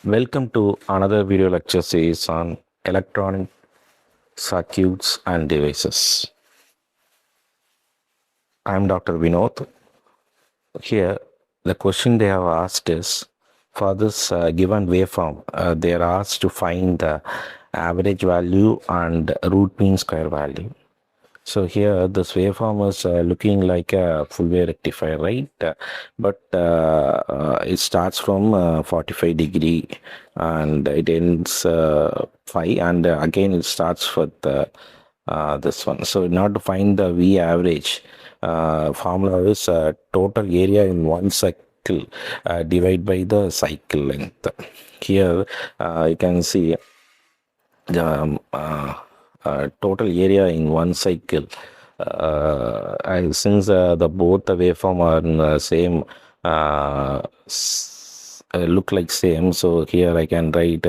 Welcome to another video lecture series on electronic circuits and devices. I am Dr. Vinod. Here, the question they have asked is, for this given waveform, they are asked to find the average value and root mean square value. So here this waveform is looking like a full wave rectifier, right? But it starts from 45 degree and it ends 5, and again it starts with this one. So in order to find the V average, formula is total area in one cycle divided by the cycle length. Here you can see the total area in one cycle. Since the both the waveform are in the same look like same, so here I can write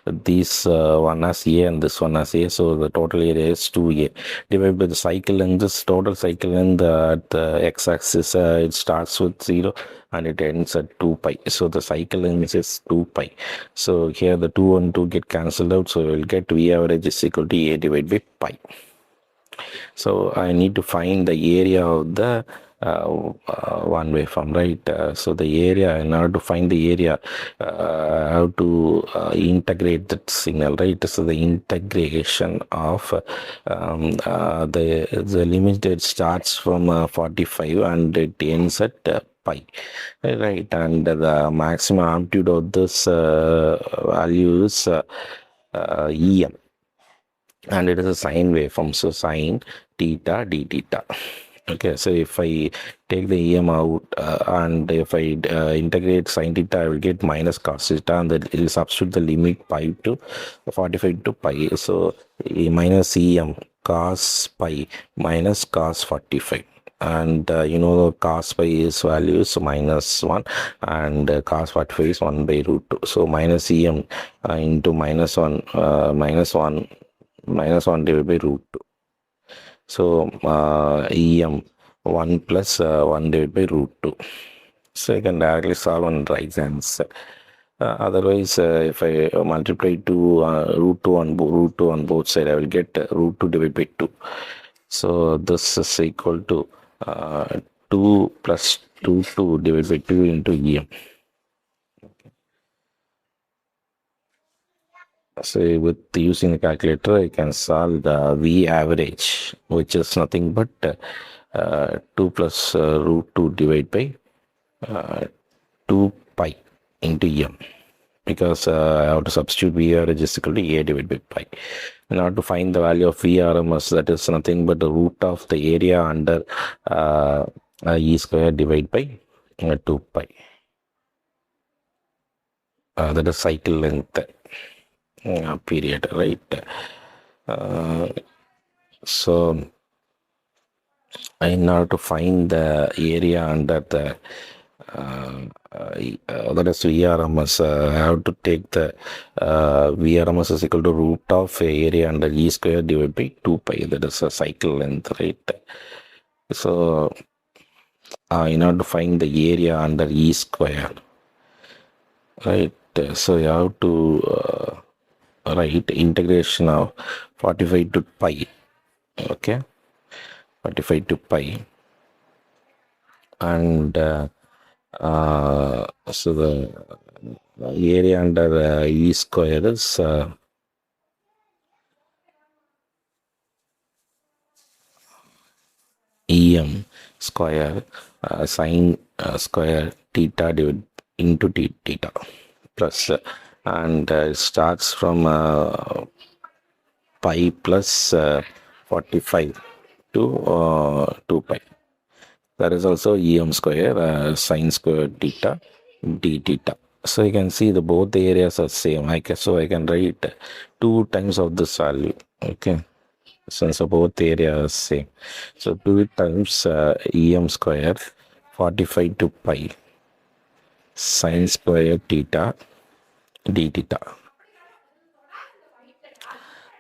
this one as A and this one as A. So the total area is 2A divided by the cycle length. This total cycle length at the x-axis it starts with 0 and it ends at 2 pi. So the cycle length is 2 pi. So here the 2 and 2 get cancelled out. So we'll get V average is equal to A divided by pi. So I need to find the area of the one waveform, right? So the area, in order to find the area, I have to integrate that signal, right? So the integration of the limit that starts from 45 and it ends at pi, right? And the maximum amplitude of this value is EM, and it is a sine waveform, so sine theta d theta. Okay, so if I take the EM out and if I integrate sine theta, I will get minus cos theta, and that will substitute the limit pi to 45 to pi. So minus EM cos pi minus cos 45. And cos pi is value is minus 1 and cos 45 is 1 by root 2. So minus EM into minus 1 divided by root 2. So EM 1 plus 1 divided by root 2. So I can directly solve and write answer. Otherwise, if I multiply root 2 on both sides, I will get root 2 divided by 2. So this is equal to 2 plus 2 divided by 2 into EM. So with using the calculator, I can solve the V average, which is nothing but 2 plus root 2 divided by 2 pi into M, because I have to substitute V average is equal to A divided by pi. In order to find the value of VRMS, that is nothing but the root of the area under E square divided by 2 pi. That is cycle length. Period, right? So in order to find the area under the that is VRMS, I have to take the VRMS is equal to root of area under E square divided by 2 pi. That is a cycle length, right? So in order to find the area under E square, right? So you have to write integration of 45 to pi. Okay, 45 to pi, and so the area under E square is EM square sine square theta divided into theta plus and it starts from pi plus 45 to 2 pi. That is also EM square sine square theta d theta. So you can see both the areas are same. So I can write 2 times of this value. Okay, since both the areas are same. So 2 times EM square 45 to pi sine square theta d theta.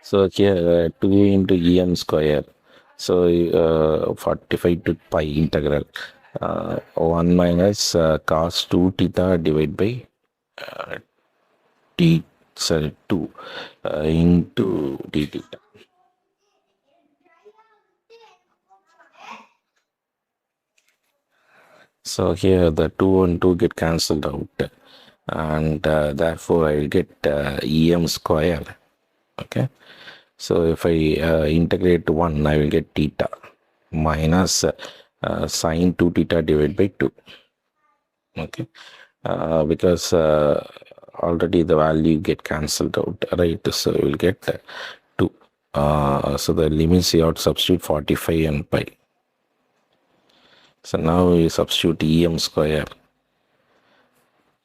So here 2 into EM square. So 45 to pi integral 1 minus cos 2 theta divided by 2 into d theta. So here the 2 and 2 get cancelled out, and therefore I will get em square. Okay, so if I integrate 1, I will get theta minus sine 2 theta divided by 2. Okay, because already the value get cancelled out, right? So we will get 2. So the limits you have to substitute 45 and pi. So now we substitute em square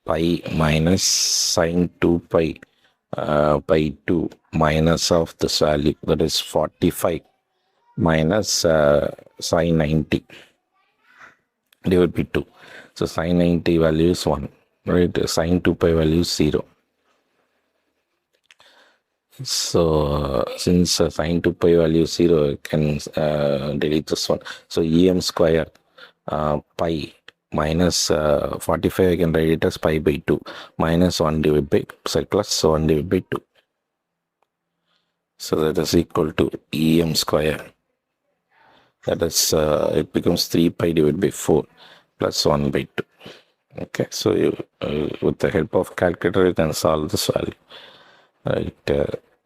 pi minus sine 2 pi by 2 minus of this value, that is 45 minus sine 90 divided by 2. So sine 90 value is 1, right? Sine 2 pi value is 0. So since sine 2 pi value is 0, I can delete this one. So em square pi minus 45, I can write it as pi by 2 minus 1 divided by, sorry, plus 1 divided by 2. So that is equal to em square. That is, it becomes 3 pi divided by 4 plus 1 by 2. Okay, so you, with the help of calculator, you can solve this value. Right.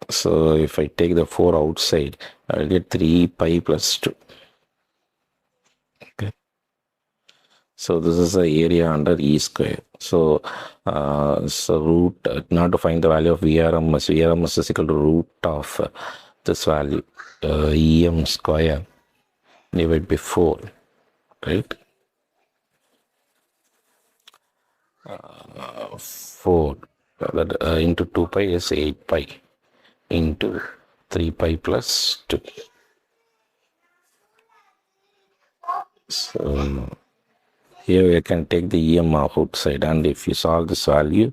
So if I take the 4 outside, I will get 3 pi plus 2. Okay. So this is the area under E square. So, so root, now to find the value of VRMS is equal to root of this value, EM square divided by 4, right? 4 that, into 2 pi is 8 pi into 3 pi plus 2. So here you can take the EM outside, and if you solve this value,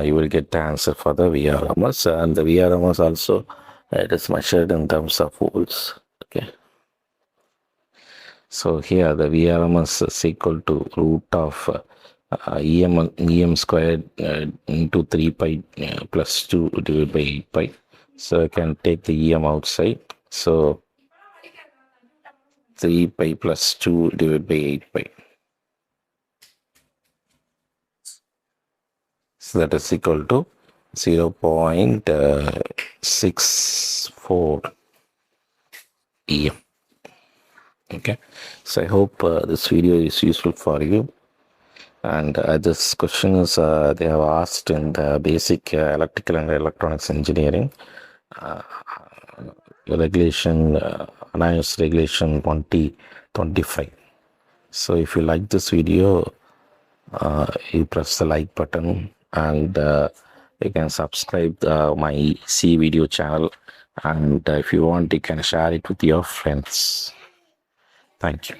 you will get the answer for the VRMS, and the VRMS also it is measured in terms of volts. Okay. So here the VRMS is equal to root of EM squared into 3 pi plus 2 divided by 8 pi. So I can take the EM outside. So 3 pi plus 2 divided by 8 pi. So that is equal to 0.64 EM. Okay. So I hope this video is useful for you. And this question is they have asked in the basic electrical and electronics engineering regulation, NIOS regulation 2025. So if you like this video, you press the like button, and you can subscribe my C video channel, and if you want, you can share it with your friends. Thank you.